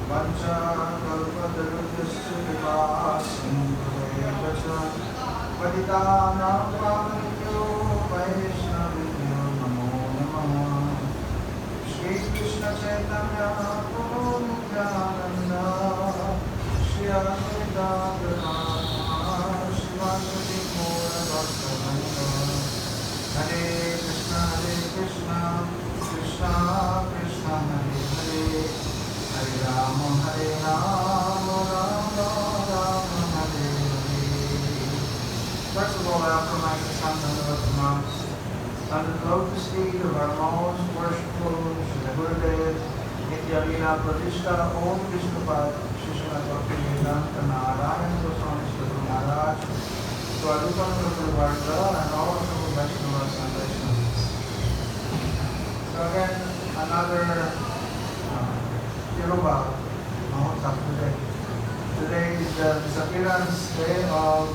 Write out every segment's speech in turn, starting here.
Vancha-kalpa-tarubhyascha vipa-sindhu-devacha Paditana-pavanyo Vaishnavibhyo namo namaha Shri Krishna Chaitanya Prabhu Nityananda Shri Advaita Gadadhara Shivasati Gaura Bhakta-vrinda Hare Krishna Krishna Krishna Hare Hare Hare Rama Rama Rama Hare Hare. First of all, I offer my Sankhanavatamams under the lotus feet of our most worshipful Srila Gurudev, Nityalila Pratishta Om Vishnupad Shishana Bhakti-vedanta Narayan Goswami Sri Maharaj, to our Rupam Varga and all of the Vaishnavas and Vaishnavas. So again, another Yoruba Mahotsav today. Today is the disappearance day of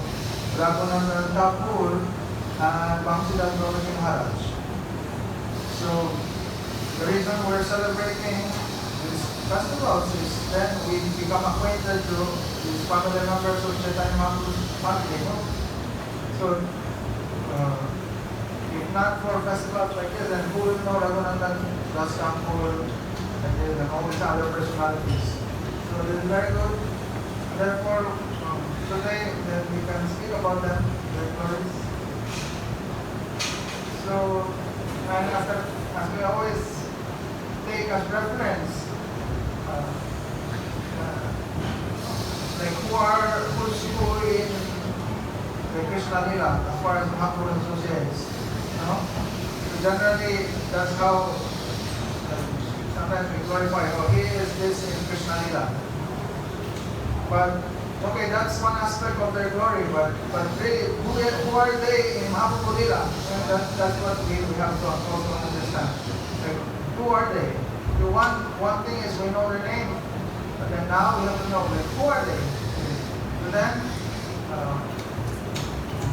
Raghunandan Thakur and Vamshidas Babbaji. So the reason we're celebrating these festivals is then we become acquainted to these family members of Chaitanya Mahaprabhu's family. So if not for festivals like this, then who will know Raghunandan Thakur and all these other personalities? So this is very good. Therefore, today then we can speak about them, their glories. So, and as we always take as reference, like who's in the Krishna Lila, as far as Mahaprabhu associates. So generally, that's how sometimes we glorify, oh, he is this in Krishna Lila. But okay, that's one aspect of their glory, but really, who are they in Mahaprabhu Lila? And that's what we have to also understand. Like, who are they? The one thing is we know their name, but then now we have to know, like, who are they? So then,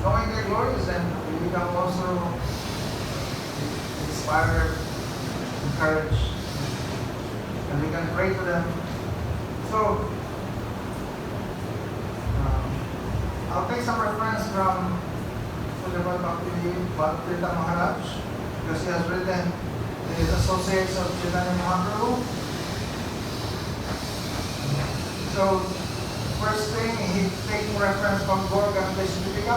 knowing their glories, then we become also inspired, encouraged, and we can pray to them. So, I'll take some reference from Srila Bhakti Maharaj, because he has written his associates of Chaitanya Mahaprabhu. So, first thing, he's taking reference from Gorga Deshvika.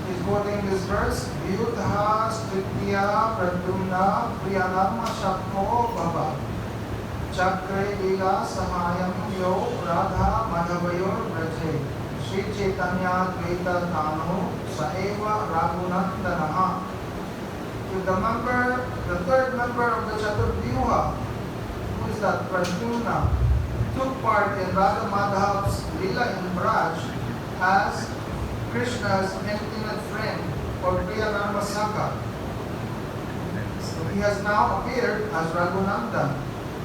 He's quoting this verse, Vyudha Stritya Pradumna Priyanam Shakmo Bhava Chakre Lila Samayam Yo Radha Madhavayor Braje Shri Chaitanya Dvaita Tanu Saeva Raghunandanaha. The third member of the Chaturvyuha, who is that? Pradyumna, took part in Radha Madhav's Lila in Braj as Krishna's intimate friend or Priyanama Saka. So he has now appeared as Raghunandan,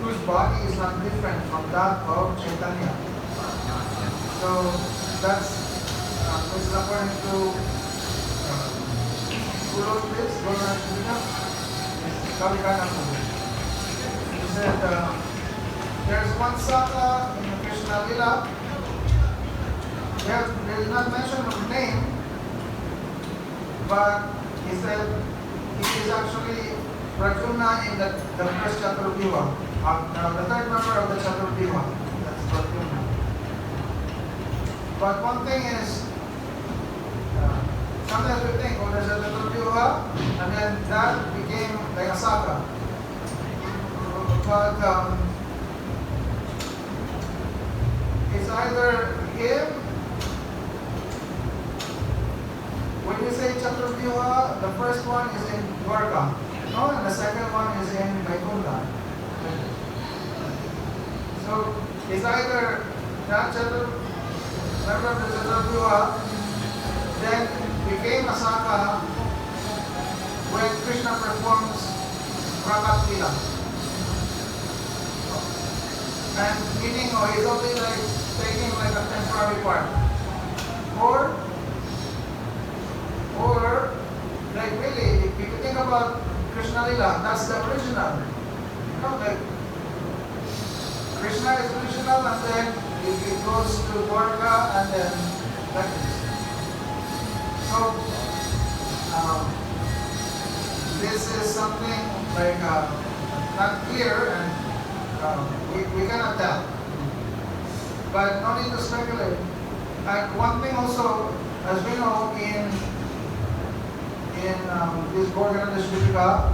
whose body is not different from that of Chaitanya. So that's this is according to who wrote this? He said there's one Saka in the Krishna Lila. There is not mention of name, but he said he is actually Pradyumna in the first Chaturvyuha, the third member of the Chaturvyuha. That's Pradyumna. But one thing is, sometimes we think, oh, there's a Chaturvyuha, and then that became like a Saka. But it's either him. When you say Chaturvyuha, the first one is in Dwarka, no, and the second one is in Vaikuntha. So it's either that member of the Chaturvyuha then became a Saka when Krishna performs Rakat Lila. And meaning, oh, he's only like taking like a temporary part. Or like really, if you think about Krishna Lila, that's the original. You know, like Krishna is original, and then it goes to Dwarka, and then like this. So this is something like not clear, and we cannot tell. But no need to speculate. And one thing also, as we know, in this Gorgana Dishvika,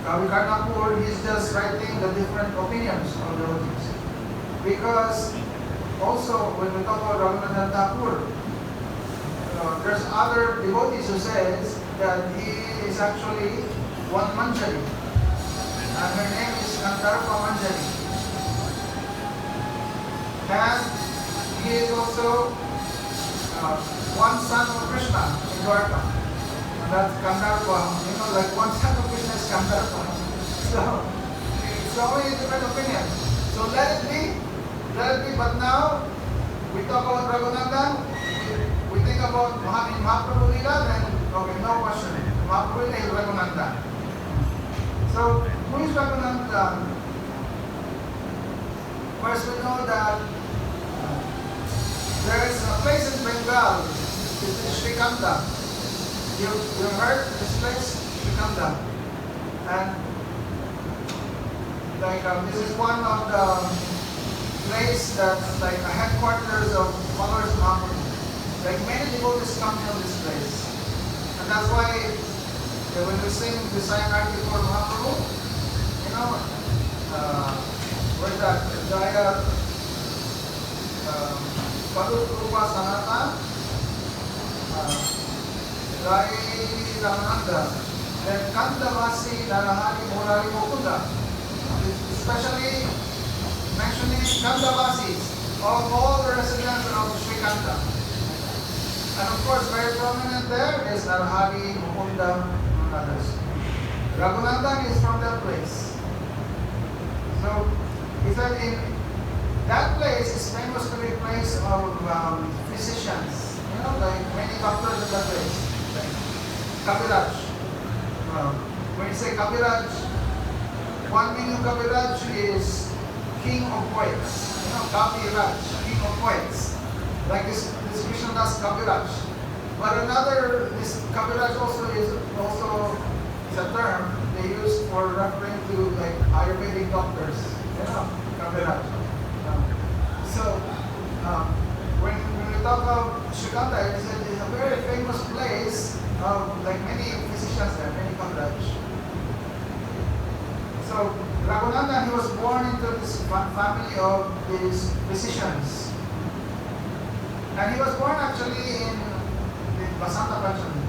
Kavi Karnapur, he's just writing the different opinions of the devotees. Because also, when we talk about Raghunandan Thakur, there's other devotees who says that he is actually one Manjari, and her name is Kandarpa Manjari. And he is also one son of Krishna in Dwarka. And that's Kandarpa, like one son of Krishna is Kandarpa. So many different opinions. So let it be, but now we talk about Raghunandan, we think about Mahaprabhu Lila, then okay, no question. Mahaprabhu Lila is Raghunandan. So who is Raghunandan? First we know that there is a place in Bengal, it's in Srikanda. You heard this place, Srikanda? And like this is one of the place that's like a headquarters of followers of Mahaprabhu. Like many devotees come from this place. And that's why when we sing the Sayanarti for Mahaprabhu, where's that? Jaya Padut Rupa Sanata, Jai Ramananda, then Kandavasi Narahari Murari Mukunda, especially mentioning Kandavasis, of all the residents of Srikanda. And of course, very prominent there is Narahari, Mukunda, and others. Raghunandan is from that place. So, he said in that place is famous to be a place of physicians. Like many doctors in that place. Like Kaviraj. When you say Kaviraj, one meaning of Kaviraj is king of poets. Kaviraj, king of poets. Like this Krishnadas Kaviraj. But another, this Kaviraj also is a term they use for referring to like Ayurvedic doctors. Kaviraj. So when we talk about Srikanda, it's a very famous place of like many physicians there, many Kaviraj. So Raghunandan, he was born into this family of these physicians. And he was born actually in Basanta Panchami.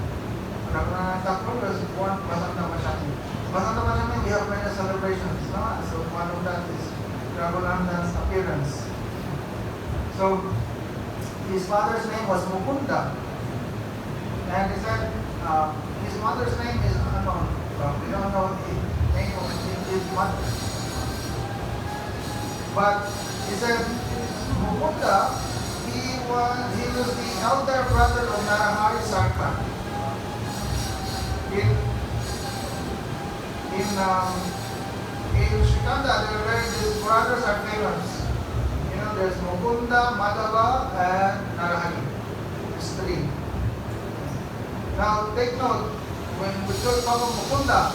Raghunanan Thakur was born Basanta Panchami. Basanta Panchami, we have many celebrations. So one of that is Raghunandan's appearance. So his father's name was Mukunda. And he said his mother's name is unknown. We don't know the name of his mother. But he said Mukunda, he was the elder brother of Narahari Sarkar. In Srikanda, these brothers are famous. There's Mukunda, Madhava, and Narahari. These three. Now take note, when we talk about Mukunda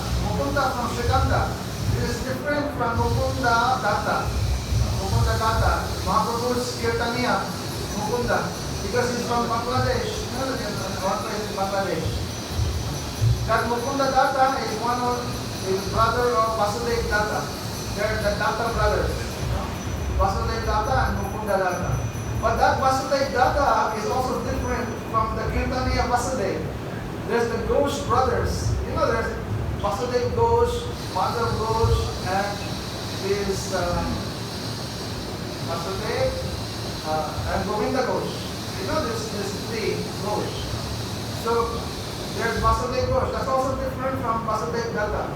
from Srikanda, it is different from Mukunda Datta. Mukunda Datta, Mahaprabhu's Kirtaniya, Mukunda, because he's from Bangladesh. One place in Bangladesh. That Mukunda Datta is one of the brother of Vasudev Datta. They're the Datta brothers. Vasudev Datta and Mukunda Datta. But that Vasudev Datta is also different from the Kirtaniya Vasudev. There's the Ghosh brothers. There's Vasudev Ghosh, Madhav Ghosh, and this Vasudev and Govinda Ghosh. This three Ghosh. So there's Vasudev Ghosh. That's also different from Vasudev Datta.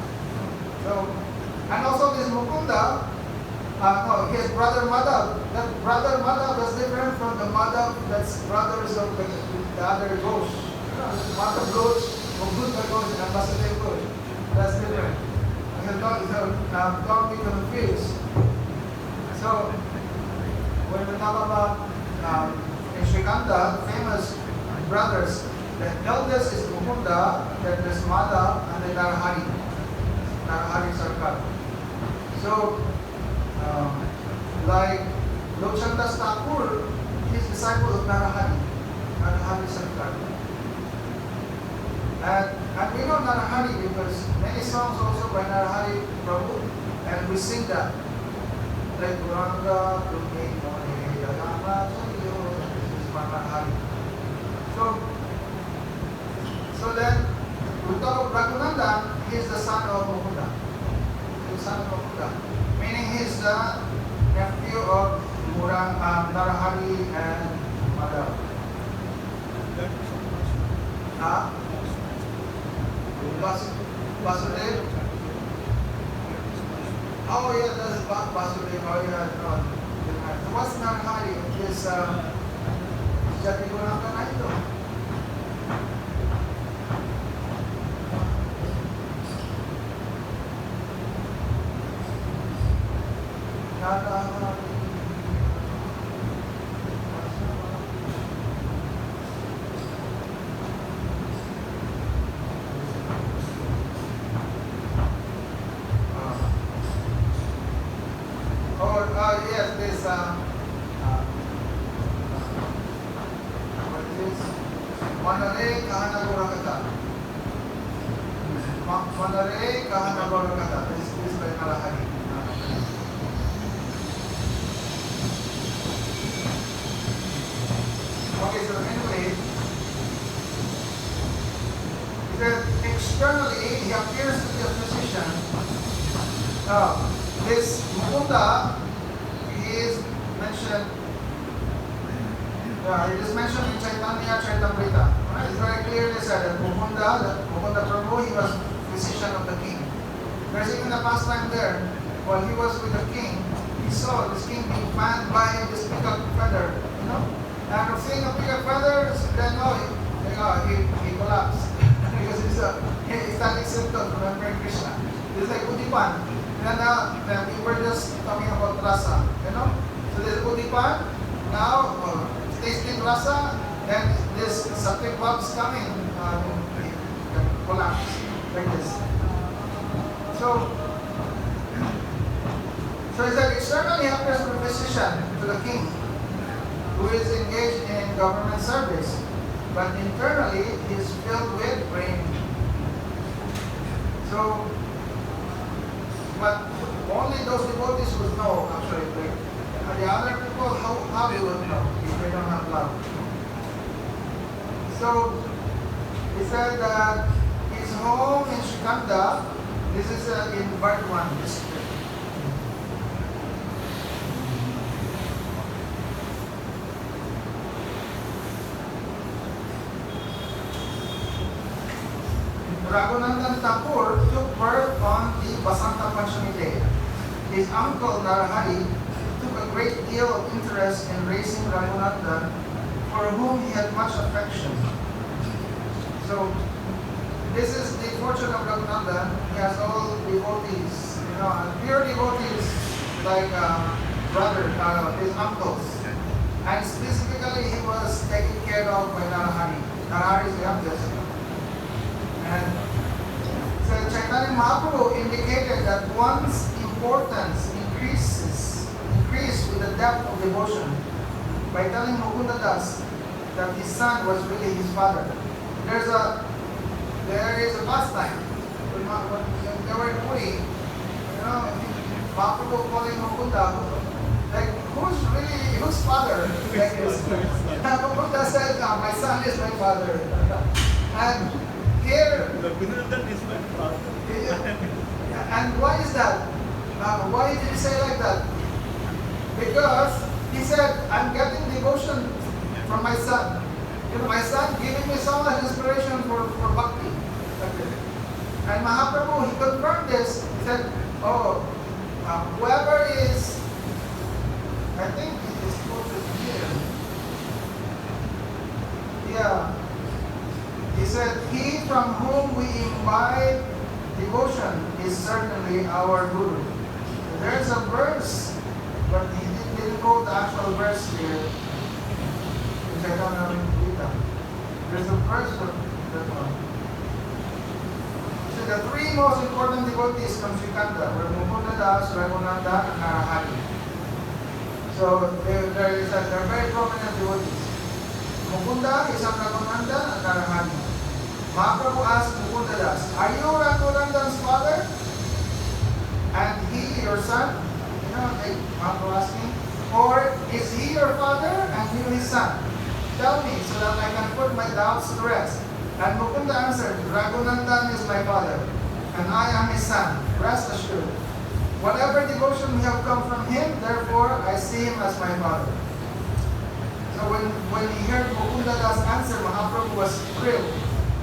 So, and also this Mukunda, his brother Madhav. That brother Madhav is different from the Madhav that's brothers of the other Ghosh. Madhav Ghosh, Mukunda Ghosh, and Vasudev Ghosh. That's different. Don't be confused. So, when we talk about in Srikanta, famous brothers, the eldest is Mukunda, then there's Madhav, and then Narahari. Narahari Sarkar. So, like Vamshidas Thakur, he's disciple of Narahari. Narahari Sarkar. And we know Narahari because many songs also by Narahari Prabhu, and we sing that. Like Guranga, Durge, Mone, Yagama, this is by Narahari. So then, we talk of Raghunandan, he is the son of Mukunda. The son of Mukunda. Meaning he is the nephew of Narahari and Madhav. Vasudev? Oh yeah, that's Vasudev. Oh yeah, no. So what's Narahari? Is Jati Gunanga Naito. Yes, this what is this? Manare Kahana Gorakata. Manare Kahana Gorakata. This is by Narahari. Okay, so anyway, he said externally he appears to be a physician. This Mukunda, he is mentioned, it is mentioned in Chaitanya Chaitamrita. It's very clearly said that Mukunda Prabhu, he was physician of the king. There's even a pastime there. While he was with the king, he saw this king being fanned by this peacock feather, you know. And after seeing a peacock feather, then he collapsed. Because it's ecstatic symptom of remembering Krishna. It's like Udipan. Then we were just talking about rasa, you know. So there's Udipan, now tasting rasa, then this sattvic vibes coming, collapse like this. So he said externally he appears to be a physician to the king, who is engaged in government service, but internally he is filled with brain. So, but only those devotees would know actually. Like, the other people, how they would know if they don't have love. So he said that his home in Srikanta, this is in Bardwan district. Raghunandan Thakur took birth on the Basanta Panchami day. His uncle Narahari took a great deal of interest in raising Raghunandan, for whom he had much affection. So this is the fortune of Raghunandan. He has all devotees, you know, pure devotees like brother, his uncles. And specifically he was taken care of by Narahari. Narahari is the youngest. And so Chaitanya Mahaprabhu indicated that one's importance increased with the depth of devotion by telling Mukunda Das that his son was really his father. There is a pastime. When they were in Puri, you know, Mahaprabhu calling Mukunda, like, whose father? Like this. Mukunda said, my son is my father. And here, and why is that? Why did he say like that? Because he said, I'm getting devotion from my son. You know, my son giving me so much inspiration for bhakti. And Mahaprabhu, he confirmed this. He said, whoever is, I think it is quoted here. Yeah. He said, he from whom we imbibe devotion is certainly our Guru. There's a verse but he didn't quote the actual verse here. There's a verse of that one. So the three most important devotees from Sri Kanda were Mukunda Das, Raghunandan, and Narahari. So they're very prominent devotees. Mukunda, his son Raghunandan, and Narahari. Mahaprabhu asked Mukunda Das, "Are you Raghunandan's father? And he your son?" You know, Mahaprabhu asking, "Or is he your father and you his son? Tell me so that I can put my doubts to rest." And Mukunda answered, "Raghunandan is my father, and I am his son. Rest assured. Whatever devotion we have come from him, therefore I see him as my father." So when he heard Mukunda Das answer, Mahaprabhu was thrilled.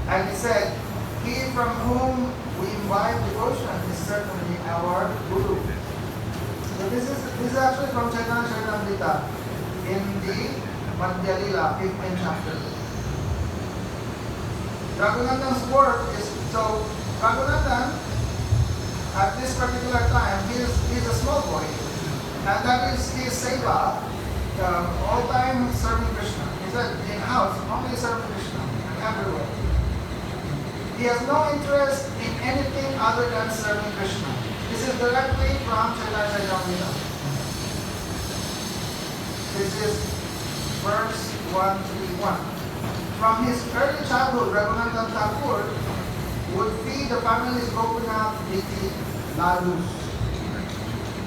And he said, "He from whom we imbibe devotion is certainly our Guru." So this is actually from Chaitanya Charitamrita in the Madhya Lila, 15th chapter. Raghunandan's work is, so Raghunandan at this particular time, he's a small boy. And that is his seva, all time serving Krishna. He said, in house, only serving Krishna, and everywhere. He has no interest in anything other than serving Krishna. This is directly from Chaitanya Charitamrita. This is verse 131. From his early childhood, Raghunandan Thakur would feed the family's coconut with ladus.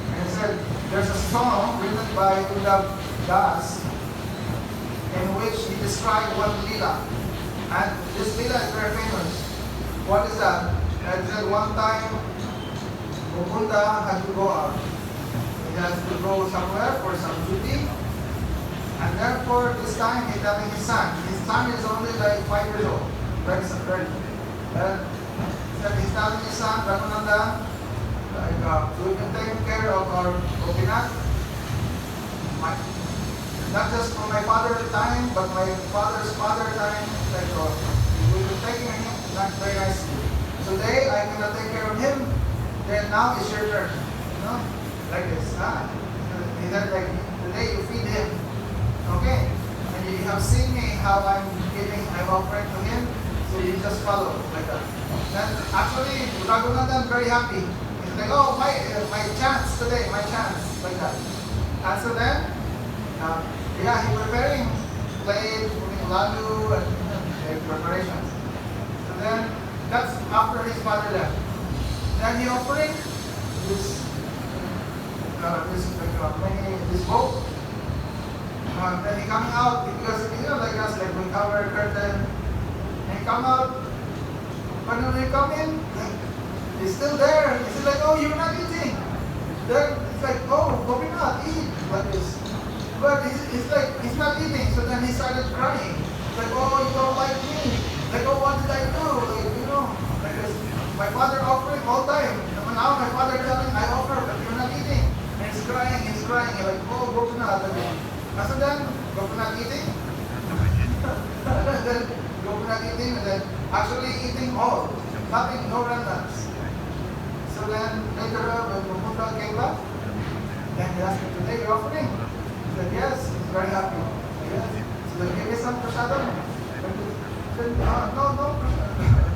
And he said, there's a song written by Uddhav Das in which he described one lila. And this lila is very famous. What is that? He said one time, Mukunda had to go out. He has to go somewhere for some duty. And therefore, this time he's telling his son. His son is only like 5 years old. Very he's telling his son, Raghunandan, we've been taking care of our coconut. Not just for my father's time, but my father's father time. Like, we've been taking him not very nicely. Today, I'm going to take care of him. Then now it's your turn. You know? Like this. He said, like, today you feed him. Okay? And you have seen me how I'm offering to him, so you just follow like that. Then actually Raghunandan very happy. He's like, oh my chance today, my chance, like that. And so then he preparing plate, putting laddu and preparations. So then that's after his father left. Then he offering this boat. Then he comes out because like us, like we cover curtain, and he come out. But when he come in, he's still there. He's like, oh, you're not eating. Then it's like, oh, go not eat like this. But he's not eating. So then he started crying. It's like, oh, you don't like me. Like, oh, what did I do? Like this. My father offering all time. And now my father telling I offer, but you're not eating. And he's crying. He's like, oh, go not. And so then, coconut eating, then coconut eating, and then actually eating all, nothing, no remnants. So then later when Mukunda came back, then he asked him, today you're offering? He said, yes, he's very happy. Yes. So then give me some prasadam. Then,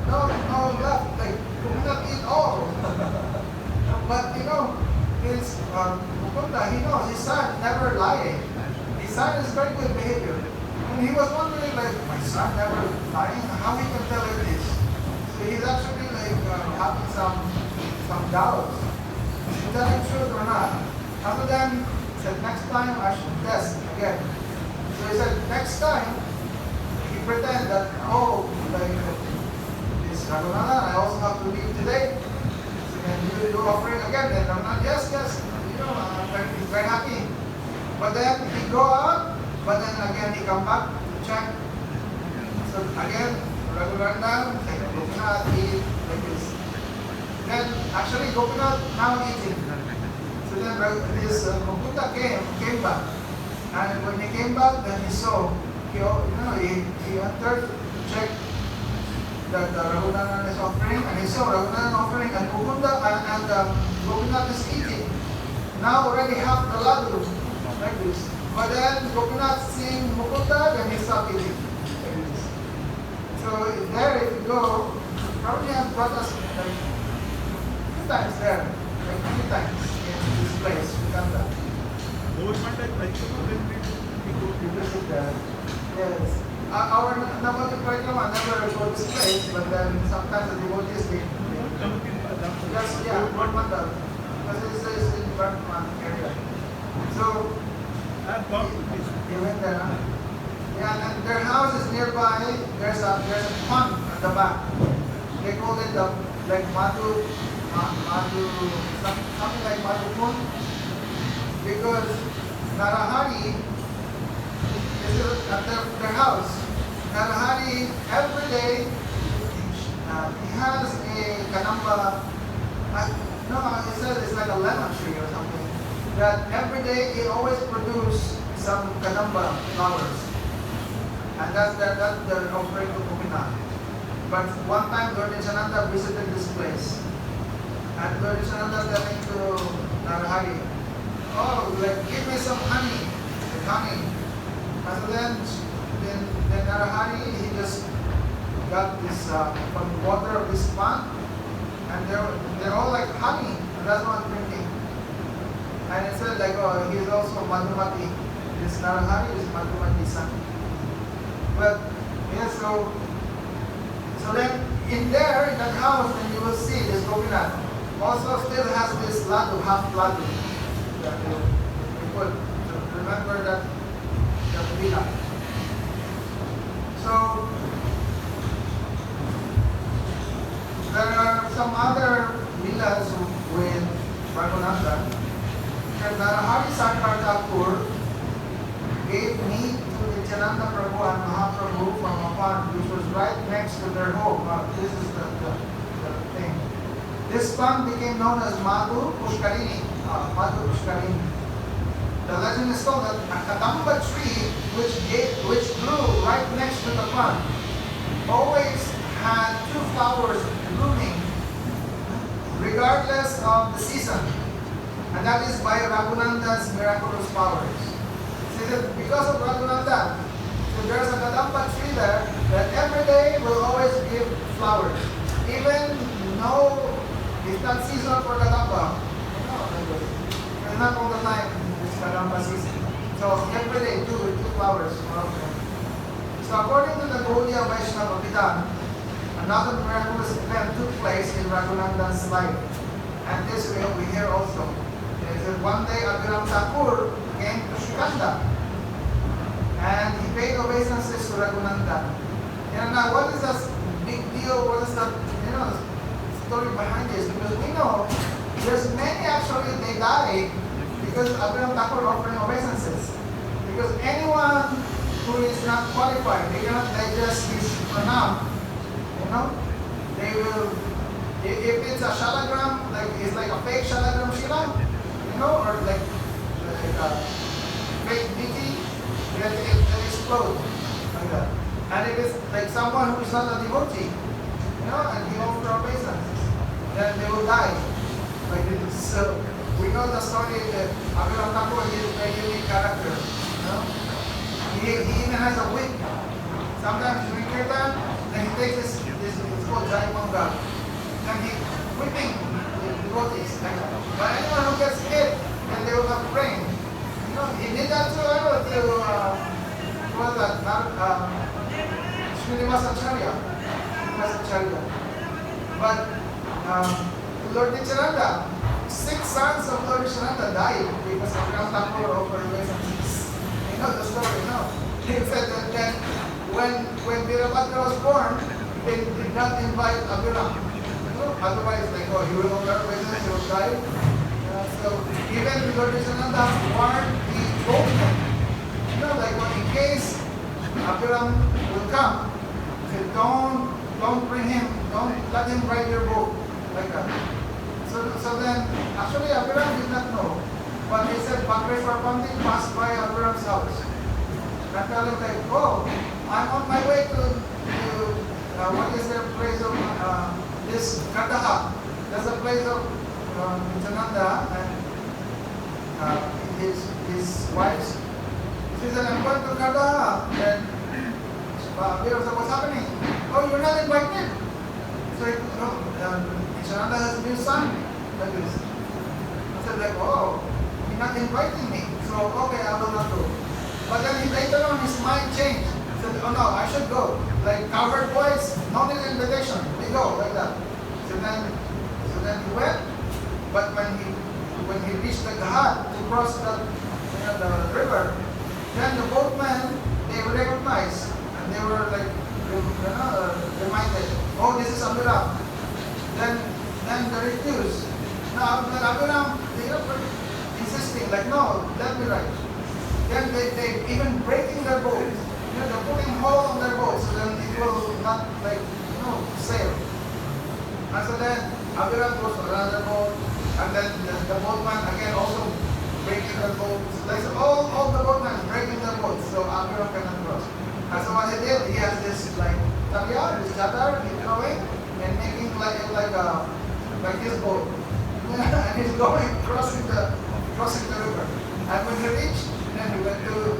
no left, like coconut eat all. But his Mukunda, he knows his son never lying. His son is very good behavior. And he was wondering, like, my son never lying? How he can tell him this? So he's actually like having some doubts. Is he telling truth or not? After then, he said, next time I should test again. So he said, next time, he pretend that, oh, like, this Raghunandan, I also have to leave today. So then you do offering again. Then I'm not, yes, he's very happy. But then he go out, but then again he come back to check. So again, Raghunandan, like coconut, eat like this. Then actually coconut now eating. So then this Mukunda came back. And when he came back, then he saw, he entered to check that Raghunandan is offering, and he saw Raghunandan offering, and Mukunda and coconut is eating. now already have the laddu, like this. But then Gopinath seeing Mukunda, then he stopped eating. Like this. So there, if you go, probably have brought us like 2 times there, like 3 times in this place, Uganda. You visit there. Yes. Our Navati Parikrama never go this place, but then sometimes the devotees they just, yeah, Varmanda. Because it's in Varmanda area. So, you went there, huh? Yeah, and their house is nearby. There's a pond at the back. They call it like Madhu, something like Madhu Pond. Because Narahari is at their house. Narahari every day he has a kanamba. No, he says it's like a lemon tree or something. That every day he always produce some kanamba flowers. And that's their offering to Gopinath. But one time Lord Nityananda visited this place. And Lord Nityananda telling to Narahari, oh, like give me some honey. Like honey. And then Narahari, he just got this from the water of this pond. And they're all like honey. And that's what I'm drinking. And it said like, oh, he's also Madhumati. This Narahari is Madhumati's son. But yeah, so then in there, in that house, then you will see this Gopinath also still has this laddu, half laddu. That you put to remember that Lila. So there are some other Leelas with Raghunandan. And Narahari Sankar Thakur gave meat to Nityananda Prabhu and Mahaprabhu from a pond which was right next to their home. This is the thing. This pond became known as Madhu Pushkarini. Madhu Pushkarini. The legend is told that a kadamba tree which grew right next to the pond always had 2 flowers blooming regardless of the season. And that is by Raghunandan's miraculous powers. Because of Raghunandan, so there's a kadamba tree there that every day will always give flowers. Even though it's not seasonal for kadamba. It's not all the time this kadamba season. So every day 2 flowers. So according to the Gaudiya Vaishnava Vedan, another miraculous event took place in Raghunandan's life. And this we hear also. One day Abhiram Thakur came to Shikanda and he paid obeisances to Raghunandan. Now what is the big deal? What is the story behind this? Because we know there's many actually they die because Abhiram Thakur offering obeisances. Because anyone who is not qualified, they cannot digest his pranam. They will, if it's a shalagram, like it's like a fake shalagram shila, or like a fake biti, it explode like that. And if it's like someone who is not a devotee, and he offers obeisances, then they will die. Like this. So we know the story that Abhiram Thakur is a very unique character. He even has a whip. Sometimes during kirtan, then he takes this it's called Jai Manga. And he whipping the devotees. But anyone who gets hit, then they will have rain. He did that to what was that? Srinivasacharya. But Lord Nityananda, 6 sons of Lord Nityananda died because of Abhiram Thakur offered obeisances. You know the story, He said that when Virabhadra was born, they did not invite Abhiram. Otherwise, he will offer obeisances, he will die. So even Lord Nityananda warned the boatmen, in case Abhiram will come, he said, don't bring him, don't let him ride your boat, like that. So then, actually Abhiram did not know, but he said, Bhakreshwar Pandit passed by Abhiram's house. And tell him I'm on my way to what is the place of this Kataha. That's the place of Nityananda, and his wives. She said, I'm going to Canada. And Abhiram said, what's happening? Oh, you're not invited. So Nityananda has a new son. Like this. I said, like, oh, you're not inviting me. So, okay, I will not go. But then later on, his mind changed. He said, oh no, I should go. Like cowherd boys, no need invitation. We go, like that. So then he went. But when he reached the Ghat to cross the river, then the boatmen, they recognized and they were like reminded, oh, this is Abhiram. Then they refused. Now Abhiram, they were insisting, like, no, let me ride. Then they even breaking their boats. They're putting hole on their boats so then it will not sail. And so then Abhiram goes to another boat, and then the boatman again also breaking their boats. Like all the boatmen breaking their boats, so Abhiram cannot cross. And so what he did, he has this like tabiar, this chatar, he's going and making like his boat. And he's going crossing the river. And when he reached, then he went to the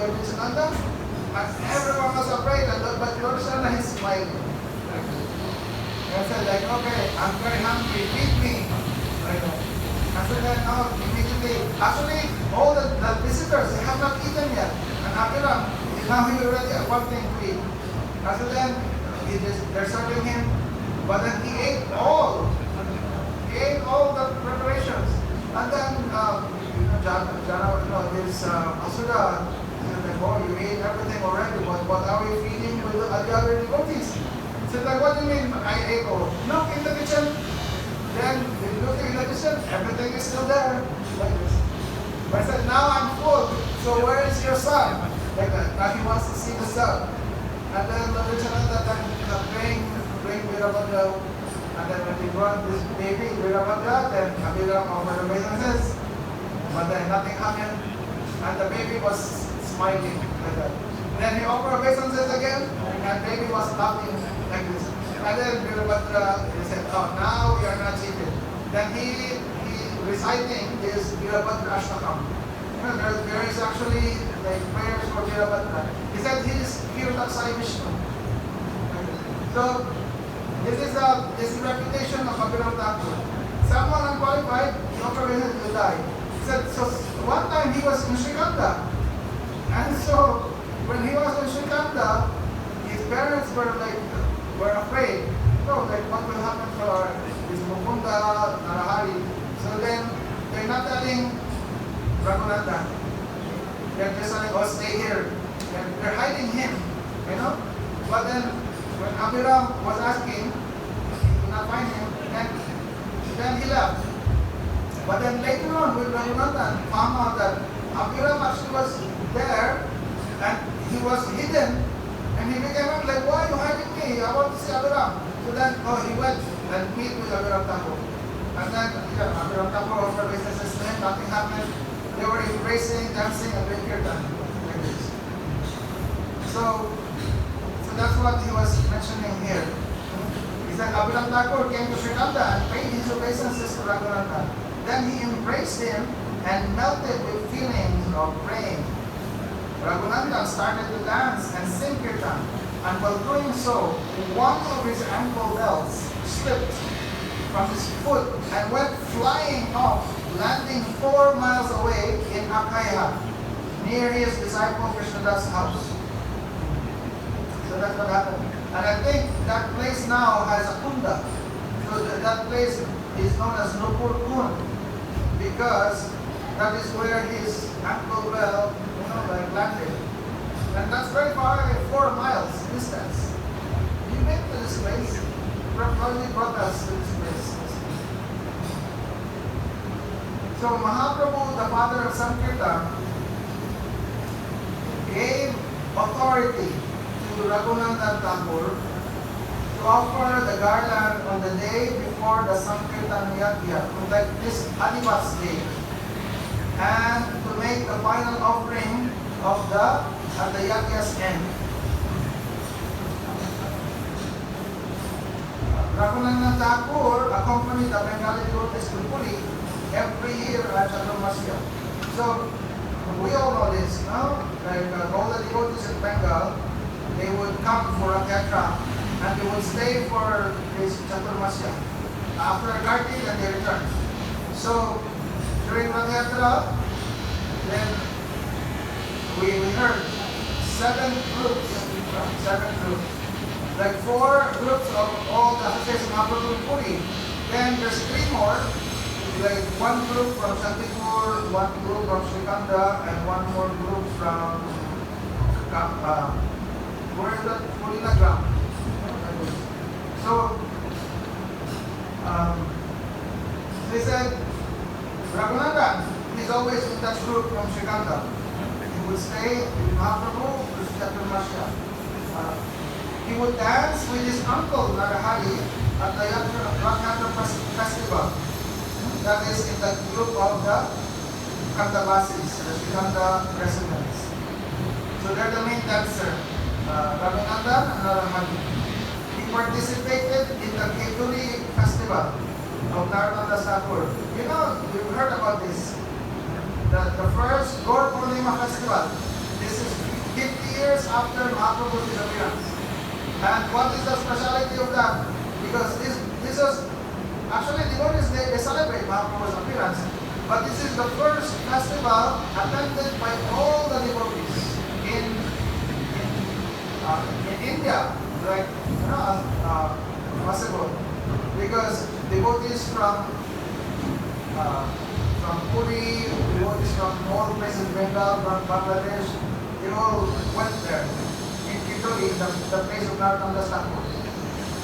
Nityananda, and everyone was afraid, but Lord Nityananda is smiling. I said, like, okay, I'm very hungry, feed me. Like that. I said, then, no, immediately. Actually, all the visitors, they have not eaten yet. And Abhiram, now he already have one thing to eat. I said, then, they're serving him, but then he ate all the preparations. And then, this Asura, said, oh, you ate everything already, what are we feeding with the other devotees? He said, like, what do you mean I ate all? Look in the kitchen. Then, looking in the kitchen, everything is still there. Like this. But I said, now I'm full, so where is your son? Like that. Now he wants to see the son. And then the Nityananda praying Virabhadra. And then when he brought this baby, Virabhadra, then Abhiram offered obeisances. But then nothing happened. And the baby was smiling like that. Then he offered obeisances again, and baby was laughing like this. And then Virabhadra said, oh, now we are not cheated. Then he reciting this Virabhadra Ashtakam. There is actually like prayers for Virabhadra. He said he is Kirtaksai Vishnu. So this is the reputation of Abhiram Thakur. Someone unqualified, no provision to die. He said, so one time he was in Srikanda. And so when he was in Srikanda, his parents were afraid. So like what will happen for this Mukunda, Narahari? So then they're not telling Raghunath. They're just saying, oh, stay here. They're hiding him, But then when Abhiram was asking, he could not find him, then he left. But then later on, when Raghunath found out that Abhiram actually was there, and he was hidden, and he became like, why are you hiding me? I want to see Abhiram. So then, he went and meet with Abhiram Thakur. And then, Abhiram Thakur offered businesses to him, nothing happened. They were embracing, dancing, and doing kirtan. Like this. So that's what he was mentioning here. He said, Abhiram Thakur came to Srikanda and paid his obeisances to Raghunath. Then he embraced him and melted with feelings of praying. Raghunandan started to dance and sing kirtan, and while doing so, one of his ankle bells slipped from his foot and went flying off, landing 4 miles away in Akaya, near his disciple Krishnadas' house. So that's what happened. And I think that place now has a kunda. So that place is known as Nupur Kund, because that is where his ankle bell landed. And that's very far away, 4 miles distance. You went to this place, probably brought us to this place. So Mahaprabhu, the father of Sankirtan, gave authority to Raghunandan Thakur to offer the garland on the day before the Sankirtan Yajna, like this Adivas day, and to make the final offering of at the Yajna's end. Raghunandan Thakur accompanied the Bengali devotees to Puri every year at Chaturmasya. So we all know this, no? Like all the devotees in Bengal, they would come for a yatra and they would stay for this Chaturmasya. After a Kartik, and they return. So during Rath Yatra, then we heard 7 groups, like 4 groups of all the associations of Mahaprabhu in Puri. Then there's 3 more, like 1 group from Shantipur, 1 group from Srikanda, and 1 more group from where is that? Purinagram. So they said Raghunadan is always in that group from Srikanda. He would stay with Mahaprabhu to Chaturmasya. He would dance with his uncle Narahari at the Rath Yatra festival. That is in the group of the Kandavasis, the Srikanda residents. So they're the main dancer, Raghunadan and Narahari. He participated in the Keturi festival of Raghunadan Thakur. You know, you've heard about this. The first Gaur Purnima festival. This is 50 years after Mahaprabhu's disappearance. And what is the speciality of that? Because this is actually devotees, they celebrate Mahaprabhu's appearance. But this is the first festival attended by all the devotees in India. Like, you know, possible. Because devotees from Puri, devotees from all places, Bengal, from Bangladesh, they all went there in Kituri, the place of Raghunadan Thakur.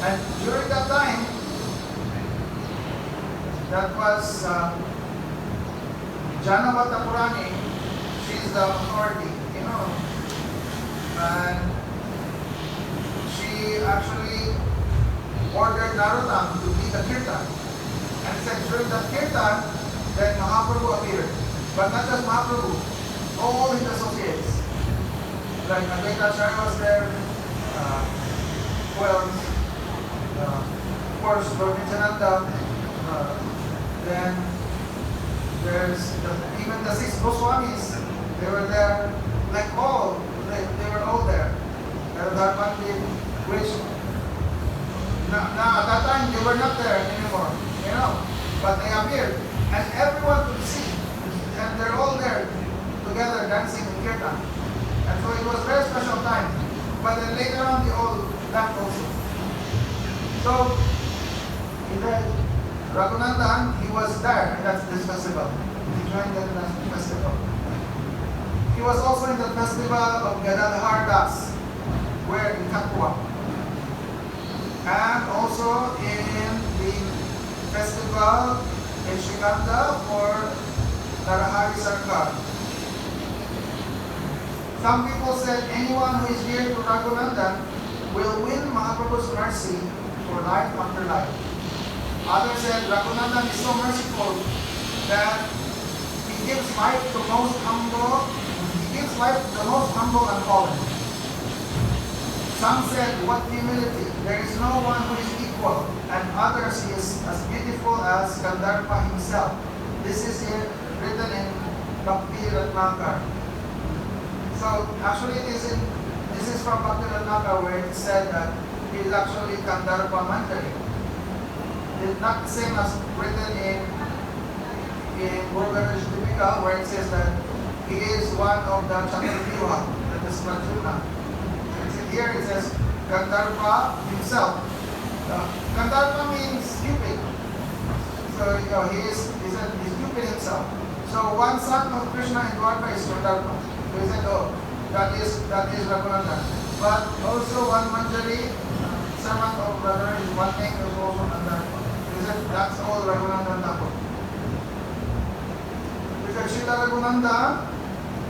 And during that time, that was Janavata Purani, she's the authority, you know. And she actually ordered Narottam to lead the kirtan. And said during the kirtan, then Mahaprabhu appeared. But not just Mahaprabhu, all his associates. Like Advaita Acharya was there, of course, Lord Nityananda, then there's even the 6 Goswamis, they were there, like all, they were all there. Which, now at that time they were not there anymore, you know, but they appeared. And everyone could see, and they're all there together dancing in kirtan. And so it was a very special time. But then later on, they all left also. So, Raghunadan, he was there, and that's this festival. He joined the festival. He was also in the festival of Gadadhar Das, where in Kapua. And also in the festival in Srikanda for Narahari Sarkar. Some people said anyone who is near to Raghunadan will win Mahaprabhu's mercy for life after life. Others said Raghunadan is so merciful that he gives life to most humble, and fallen. Some said, what humility, there is no one who is equal, and others he is as beautiful as Gandharva himself. This is written in Bhakti Ratnakar. So actually this is from Bhakti Ratnakar, where it said that he is actually Gandharva Manjari. It's not the same as written in Buddha Dipika, where it says that he is one of the Chaturvyuha, that is Rajuna. Here it says Gandharva himself. Gandharva means stupid. So he's stupid himself. So one son of Krishna in Dwarka is Gandharva. So he said, oh, that is Raghunadan. But also one Manjari, servant of brother, is one name is also Gandharva. He said, that's all Raghunadan Thakur. Because Srila Raghunandan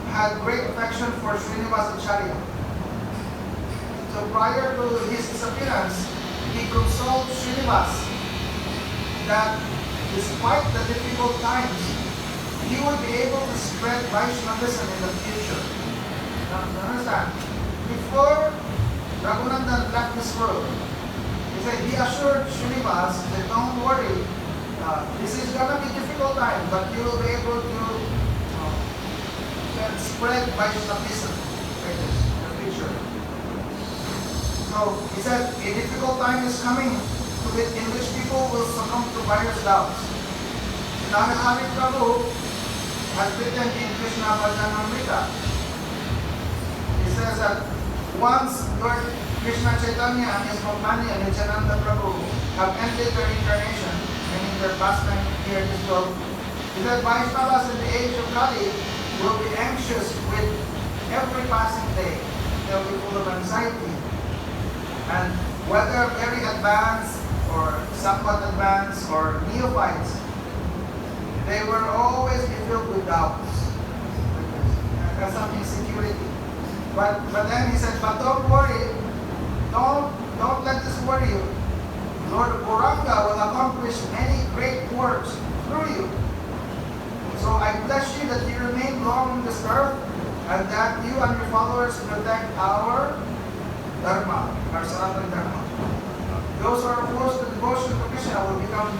had great affection for Srinivasa Acharya. So prior to his disappearance, he consoled Srinivas that despite the difficult times, he would be able to spread Vaishnavism in the future. Now, understand? Before Raghunandan left this world, he assured Srinivas that don't worry, this is going to be difficult. difficult time, but you will be able to spread Vaishnavism like this, the picture. So he said a difficult time is coming in which people will succumb to various doubts. Narahari Prabhu has written in Krishna Bhajanamrita. He says that once Lord Krishna Chaitanya and his companion Nityananda Prabhu have ended their incarnation, meaning their pastime here in this world, he said Vaishnavas in the age of Kali will be anxious with every passing day. They'll be full of anxiety. And whether very advanced or somewhat advanced or neophytes, they will always be filled with doubts and some insecurity. But then he said, but don't worry, don't let this worry you. Lord Gauranga will accomplish many great works through you. So I bless you that you remain long on this earth and that you and your followers protect our Dharma, our Sanatana Dharma. Those who are opposed to devotion to Krishna will become,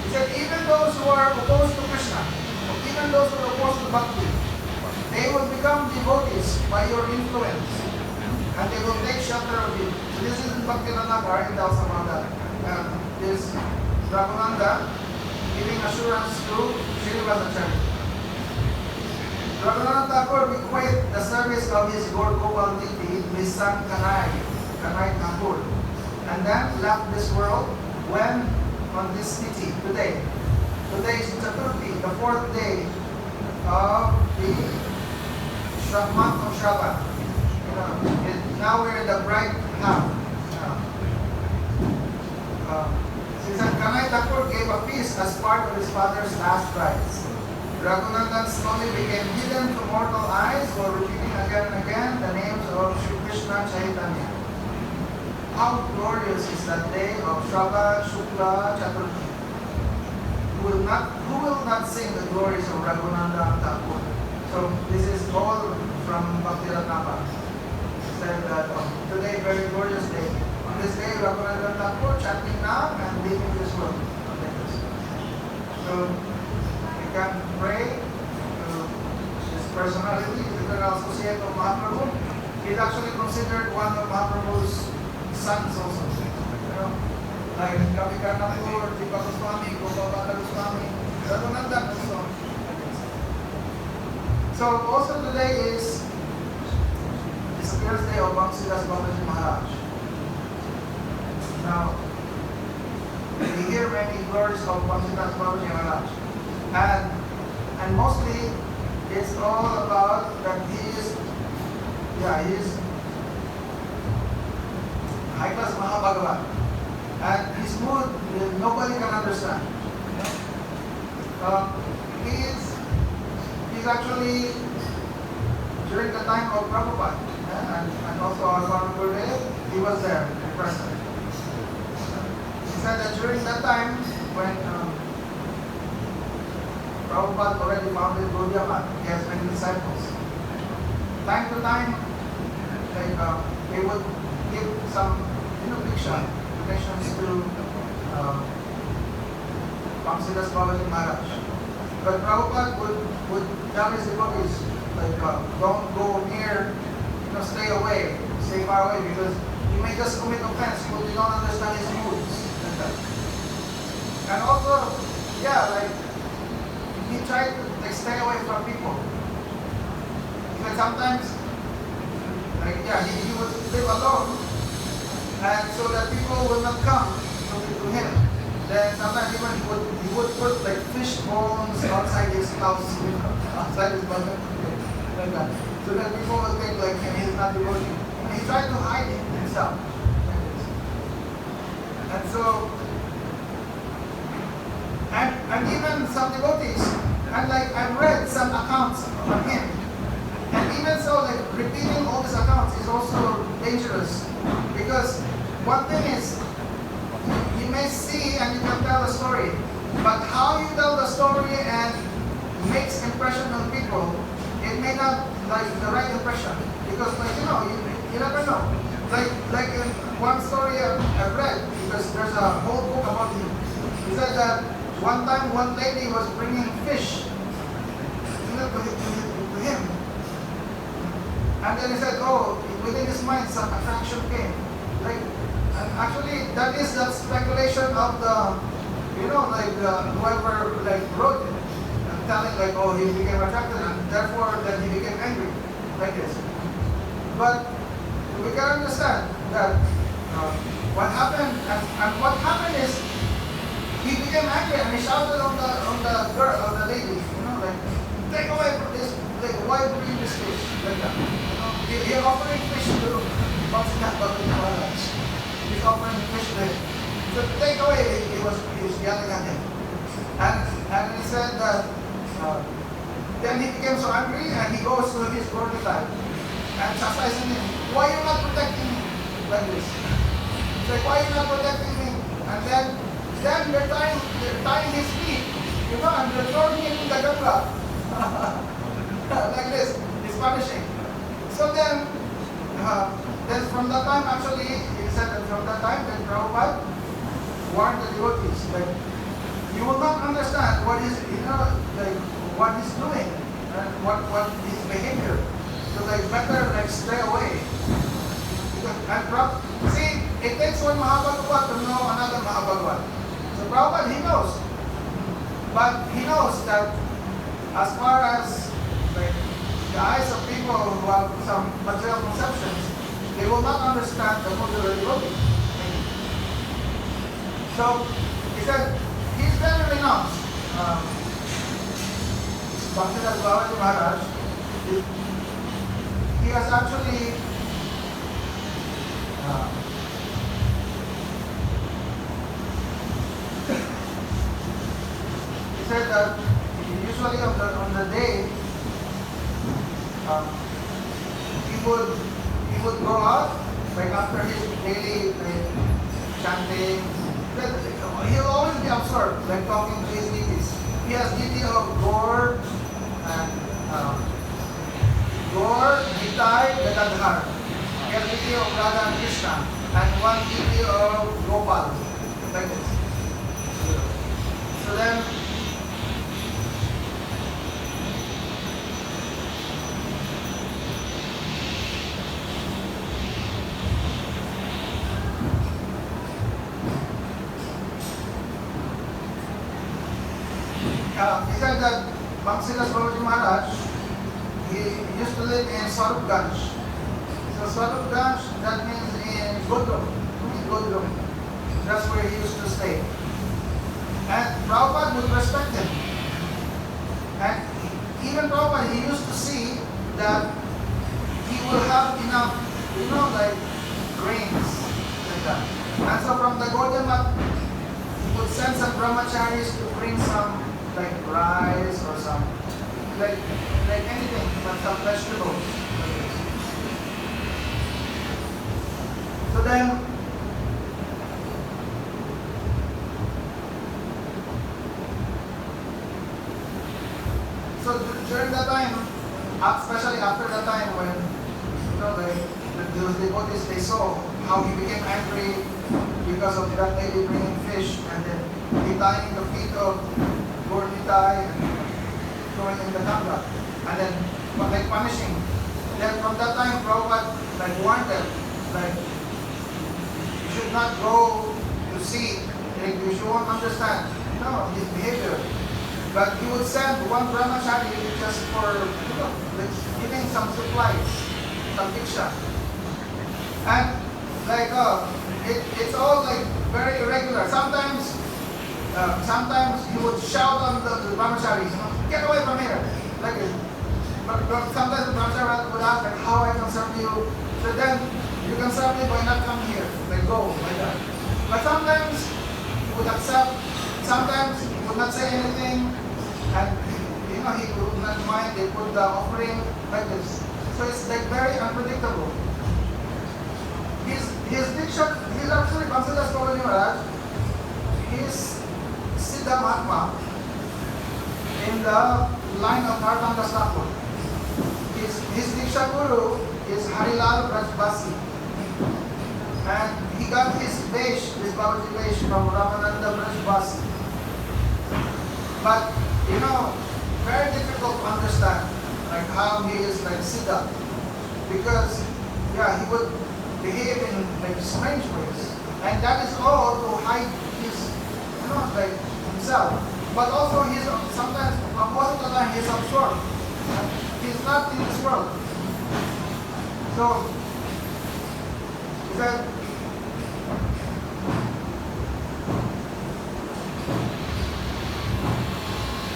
he said, even those who are opposed to Krishna, or even those who are opposed to Bhakti, they will become devotees by your influence, and they will take shelter of you. So this is in Bhakti-rana, he tells about that. This Raghunandan giving assurance to Srinivasacharya. Raghunandan Thakur bequeathed the service of his Lord Gopal Deity to his son Kanai Thakur, and then left this world when on this city today. Today is Chaturthi, the 4th day of the month of Shravan. Now we're in the bright half. Since Kanai Thakur gave a feast as part of his father's last rites, Raghunandan slowly became hidden to mortal eyes while repeating again and again the names of Sri Krishna Chaitanya. How glorious is that day of Shravan Shukla Chaturthi! Who will not sing the glories of Raghunandan Thakur? So this is all from Bhakti-ratnava. Said that today, very glorious day. On this day, Raghunath Thakur chanting Nam and leaving this world. So we can pray to his personality, the eternal associate of Mahaprabhu. He's actually considered one of Mahaprabhu's sons also. Like Kavi Karnapur, Jiva Goswami, Gopal Goswami, Raghunandan Goswami. So also today is the birthday of Vamshidas Babbaji Maharaj. Now, we hear many glories of Vamshidas Babbaji Maharaj, and mostly it's all about that he is high class Mahabhagavan, and his mood nobody can understand. He's actually during the time of Prabhupada, and also our Lord Gurudev, he was there present. He said that during that time when Prabhupada already founded Gaudiya Math, he has many disciples. Time to time, they would give some donations to Vamshidas Babbaji Maharaj. But Prabhupada would tell his devotees, don't go near, stay away, stay far away, because you may just commit offense because you don't understand his moods. And also, he tried to stay away from people. Even sometimes, he would live alone, and so that people will not come to him. Then sometimes even he would put fish bones outside his house, outside his body, like that. So that people will think he's not devoting. And he tried to hide it himself. And so, and even some devotees, and I've read some accounts from him, and even so, repeating all these accounts is also dangerous, because one thing is, you may see and you can tell the story, but how you tell the story and makes impression on people, it may not the right impression, because you never know. Like in one story I've read, because there's a whole book about him. He said that one time one lady was bringing fish to him. And then he said, oh, within his mind some attraction came. And actually that is the speculation of the, whoever wrote it. And telling oh, he became attracted and therefore then he became angry. Like this. But we can understand that what happened, and what happened is he became angry and he shouted on the girl, on the lady, take away from this, why bring this fish? Like that. He offering fish to Vamshidas Babbaji. He's offering fish to him. So take away, he was yelling at him. And he said that then he became so angry and he goes to his Gurnitai and chastising him. Why are you not protecting me like this? He's like, why are you not protecting me? And then they're tying his feet, and they're throwing him in the Ganga. Like this, he's punishing. So then from that time, actually, he said that from that time, then Prabhupada warned the devotees, you will not understand what is, what he's doing and what his behavior. So better stay away. And see, it takes one Mahabhagavat to know another Mahabhagavat. So Prabhupada, he knows. But he knows that as far as the eyes of people who have some material conceptions, they will not understand the Buddha devotee. So he said, he's very renounced. Vamshidas Babbaji Maharaj, he has actually he said that usually on the day he would go out after his daily chanting. He'll always be absorbed talking to his deities. He has deity of Gaur and Gaur, Nitai, Gadadhar. He has deity of Radha and Krishna and one deity of Gopal. Like this. So then he said that Vamshidas Babbaji Maharaj, he used to live in Swarupganj. So Swarupganj, that means in Godrum. That's where he used to stay. And Prabhupada would respect him. And even Prabhupada, he used to see that he will have enough, grains, like that. And so from the Golden Mat, he would send some brahmacharis to bring some rice or some anything, but some vegetables. So then during that time, especially after that time when those devotees, they saw how he became angry because of that lady bringing fish and then he tying the feet of Gurnitai and throwing in the Ganga and then punishing. Then from that time Prabhupada warned them you should not go to see, you should not understand his behavior. But he would send one brahmachari just for giving some supplies, some diksha. And it's all very irregular. Sometimes he would shout on the brahmacharis, get away from here, like this. But sometimes the brahmachari would ask how I can serve you. So then you can serve me by not coming here, go, like that. But sometimes he would accept, sometimes he would not say anything, and he would not mind, they put the offering like this. So it's very unpredictable. His diksha, he's actually Vamshidas Babbaji Maharaj, he's Siddha Mahatma in the line of Raghunandan Thakur. His diksha guru is Harilal Brajbasi. And he got his Vesh, his Babaji Vesh from Raghunandan Brajbasi. But you know, very difficult to understand, like how he is like Siddha, because yeah, he would behave in like strange ways, and that is all to hide his, you know, like himself. But also he's sometimes most of the time he's absorbed. He's not in this world. So he said,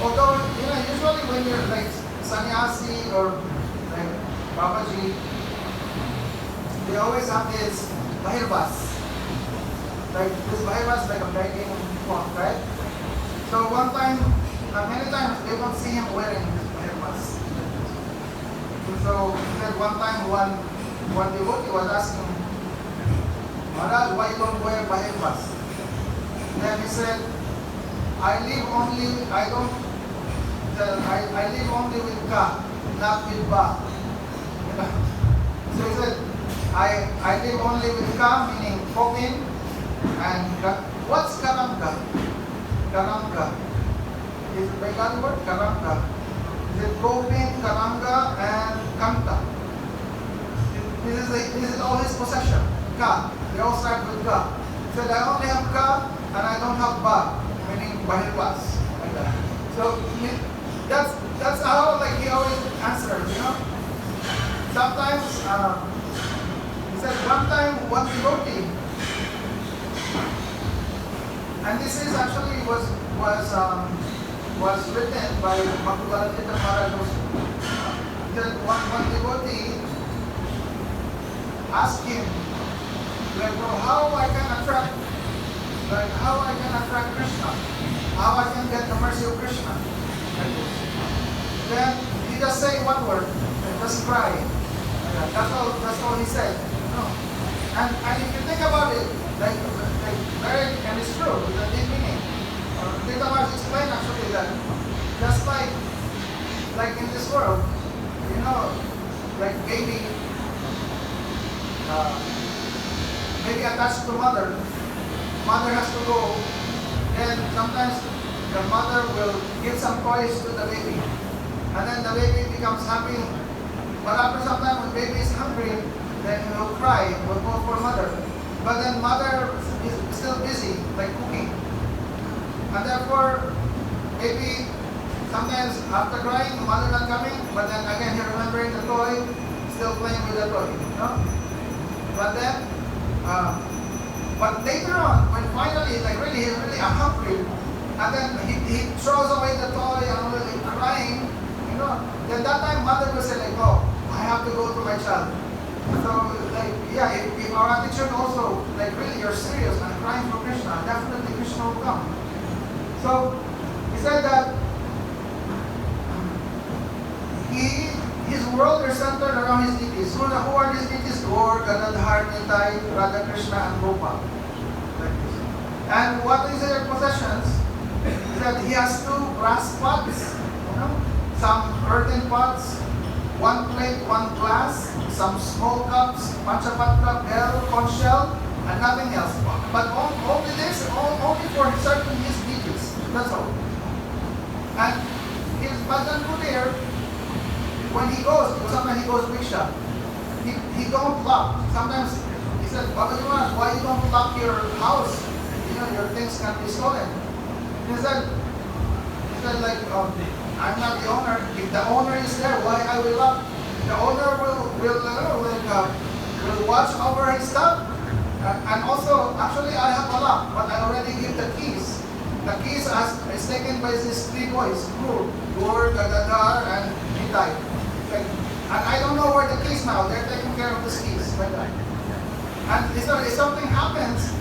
although, you know, usually when you're like sannyasi or like Babaji, they always have this bahirvas. Like this bahirvas like a begging one, right? So one time, many times they won't see him wearing this bahirvas. So he said one time one devotee was asking, Maharaj, why you don't wear bahirvas? Then he said, I live only with ka, not with ba. So he said, I live only with ka, meaning kopin, and what's karamka? Karamka is the Bengali word, karamka. Is it kopin, karanga, and kanta? This is all his possession. Ka. They all start with ka. He said, I only have ka, and I don't have ba, meaning bahirvas. Like that. So that's how like he always answers, you know. Sometimes he said one time one devotee, and this is actually was written by Bhakti Maharaj. That one devotee asked him, like, well, how I can attract Krishna, how I can get the mercy of Krishna. Then he just say one word, just cry. That's all he said. No. And if you think about it, like very, and it's true, it's a deep meaning. Dita Maharaj explained actually that just like in this world, you know, like baby attached to mother has to go, then sometimes the mother will give some toys to the baby, and then the baby becomes happy. But after some time, when baby is hungry, then he will cry, will go for mother. But then mother is still busy, like cooking. And therefore, baby, sometimes after crying, mother not coming, but then again he remembering the toy, still playing with the toy, you know? But then, but later on, when finally, like really, he's really hungry, and then he throws away the toy and really crying, you know, then that time mother will say like, oh, I have to go to my child. So like, yeah, if our attitude also, like really you're serious and crying for Krishna, definitely Krishna will come. So he said that his world is centered around his deities. Who are his deities? Gaur, Gadadhar, Nitai, Radha Krishna, and Gopal. Like this. And what is their possessions? Is that he has 2 brass pots, you know, some earthen pots, 1 plate, 1 glass, some small cups, panchapatra, bell, conch shell, and nothing else. But only this, only for certain his deities. That's all. And his bhajan kutir, when he goes, because sometimes he goes bhiksha, he don't lock. Sometimes he said, Bhagavan, why you don't lock your house? You know, your things can be stolen. He said like, I'm not the owner. If the owner is there, why I will lock? The owner will watch over his stuff. And also, actually I have a lock, but I already give the keys. The keys is taken by these 3 boys, Gaur, Gadadhar, and Nitai. And I don't know where the keys now. They're taking care of these keys. Like that. And if something happens,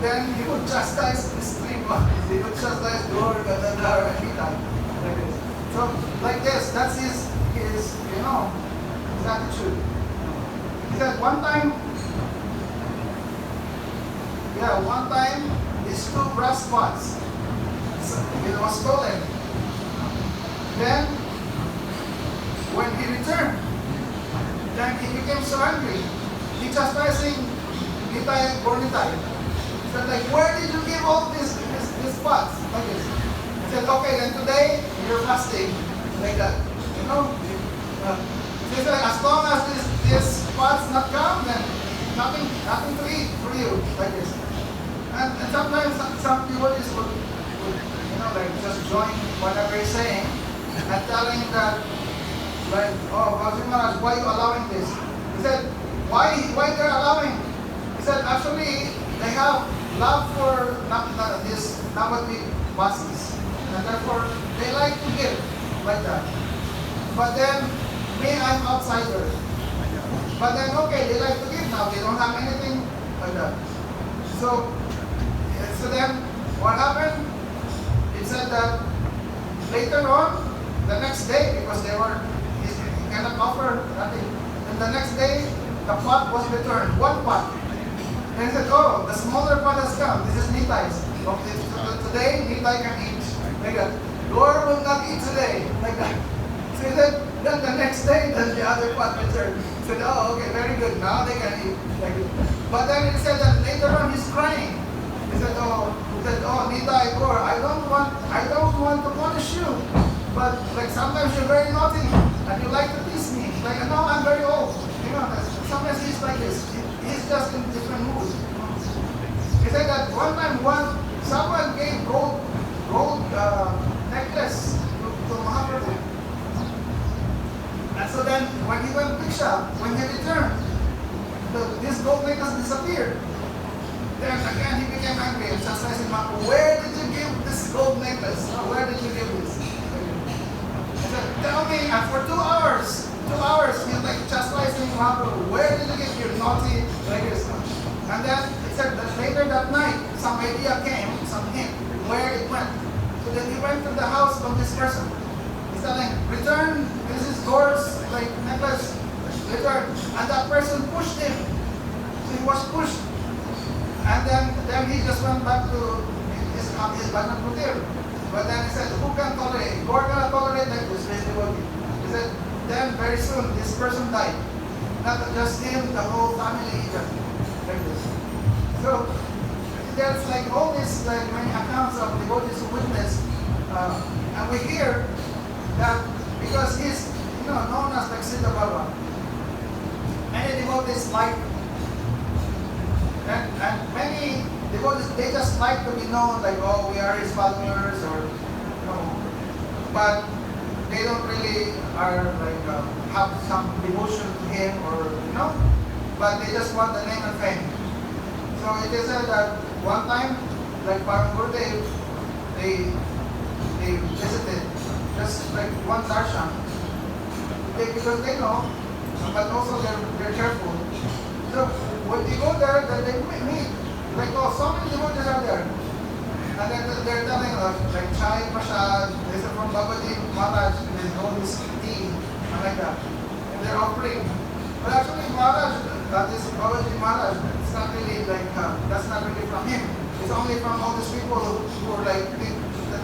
then he would chastise these 3 boys. He would chastise Gaur, Gadadhar, and Nitai. Like this. So, like this, that's his you know, his attitude. He said one time, these 2 brass pots, it was stolen. Then, when he returned, then he became so angry. He chastising Nitai and Gornitai. He said like, where did you give all these pots? Like this. He said, okay, then today you're fasting. Like that. You know? So he said, as long as this pot's not come, then nothing to eat for you. Like this. And sometimes some devotees would, you know, like just join whatever he's saying and telling that, like, oh, Bhakti Maharaj, why are you allowing this? He said, why they're allowing? He said, actually, they have love for this Navadvip Vasis. And therefore, they like to give like that. But then, me, I'm outsider. But then, okay, they like to give now. They don't have anything like that. So then, what happened? It said that later on, the next day, because he cannot offer nothing. And the next day, the pot was returned, one pot. And he said, oh, the smaller pot has come. This is Nitai's. Okay, so today, Nitai can eat. Like that. Lord will not eat today. Like that. So he said, then the next day, then the other pot returned. He said, oh, okay, very good. Now they can eat. Like that. But then he said that later on, he's crying. He said, oh, Nitai, poor, I don't want to punish you. But like sometimes you're very naughty and you like to tease me. Like, no, I'm very old. You know, sometimes he's like this. He's just in different moods. He said that one time someone gave gold necklace to Mahaprabhu. And so then when he went Diksha, when he returned, this gold necklace disappeared. Then again he became angry and chastised Mahaprabhu. Where did you give this gold necklace? Where did you give this? He said, tell me, and for 2 hours, he's like chastising Mahaprabhu. Where did you get your naughty necklace? And then he said that later that night, some idea came, some hint, where it went. So then he went to the house of this person. He's telling, return, this is Gaura's like necklace, return. And that person pushed him. So he was pushed. And then he just went back to his Bhajan Kutir. But then he said, who can tolerate? Gaura cannot tolerate like this, his devotee. He said, then very soon this person died. Not just him, the whole family even. Like this. So there's like all these like many accounts of devotees who witness, and we hear that because he's known as like Siddha Baba. Many devotees like, and many devotees they just like to be known like, oh, we are his followers, or but they don't really are like have some devotion to him, or but they just want the name and fame. So it is said that one time, like Parang Gurudev, they visited just like one darshan. Because they know, but also they're careful. So when they go there, then they meet, like, oh, so many devotees are there. And then they're telling like chai, prasad, this is from Babaji Maharaj, there's all this tea, and like that. And they're offering. But actually Maharaj, this Babaji Maharaj, it's not really like, that's not really from him. It's only from all these people who are like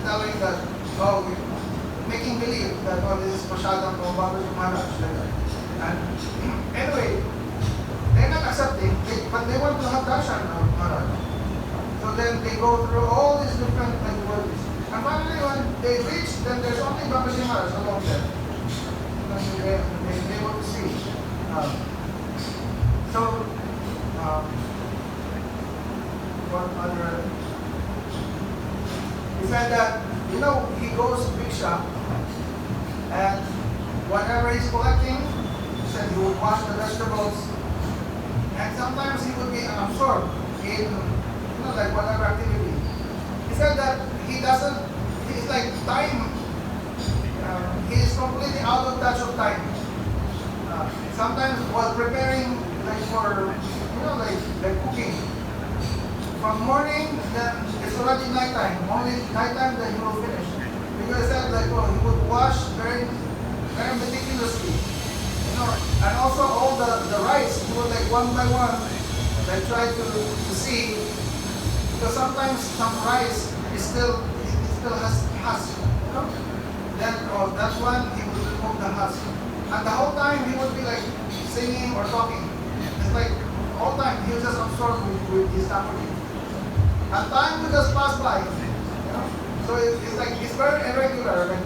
telling that, oh, making believe that, oh, this is prasadam from Babaji Maharaj. Like that. And anyway, they're not accepting, but they want to have darshan of Maharaj. So then they go through all these different words. And finally when they reach, then there's only Babaji Maharaj along there. They want to see. What other? He said that, he goes to Bhiksha, and whatever he's collecting, he said he would wash the vegetables, and sometimes he would be absorbed in, like whatever activity. He said that he's like time, he is completely out of touch of time. Sometimes while preparing, like for, like cooking, from morning, then it's already nighttime. Only nighttime then he will finish. Because he said like, he would wash very, very meticulously. And also all the rice, he would like one by one, like try to see. Because sometimes some rice is still has husk. Then that one he would remove the husk. And the whole time he would be like singing or talking. It's like all time he was just absorbed with his faculty. And time would just pass by. So it's like it's very irregular, like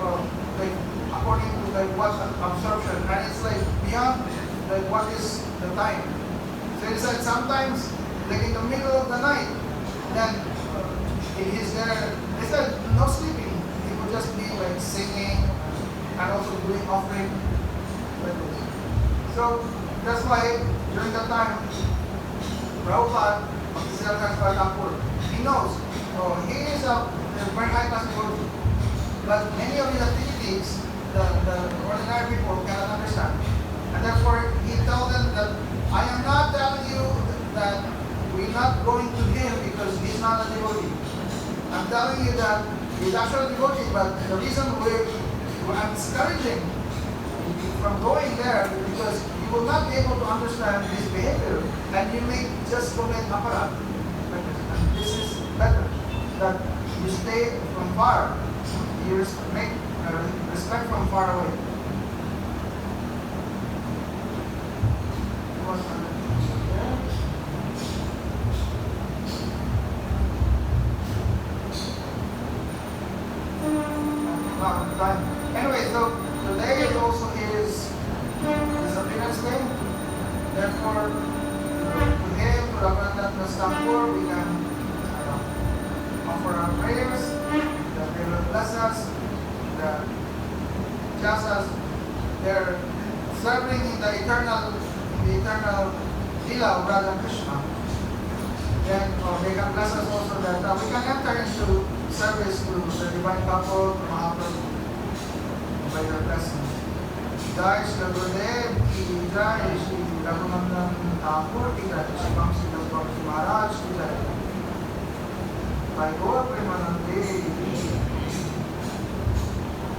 according to like what absorption, and it's like beyond like what is the time. So it's like sometimes like in the middle of the night, then he's there. It's like no sleeping. He would just be like singing and also doing offering. Like this. So that's why during that time, Prabhupada, Vamshidas Babbaji Thakur, he knows. So he is a very high class devotee. But many of his activities, the ordinary people cannot understand. And therefore, he tells them that I am not telling you that we're not going to him because he's not a devotee. I'm telling you that he's actually a devotee, but the reason I'm discouraging from going there is because you will not be able to understand his behavior and you may just commit aparadh. And this is better, that you stay from far, you make respect from far away. Anyway, so today is also his appearance day. Therefore, to him, to Raghunandan Thakur, we can offer our prayers, that they will bless us, that just as they're serving in the eternal Lila of Radha Krishna, then they can bless us also that we can enter into service to the divine couple, to Mahaprabhu, by their blessings. Jai Shri Gurudev ki Jai, Shri Raghunandan Thakur ki Jai, Shri Vamshidas Babbaji Maharaj ki Jai. By Gaur Premanande.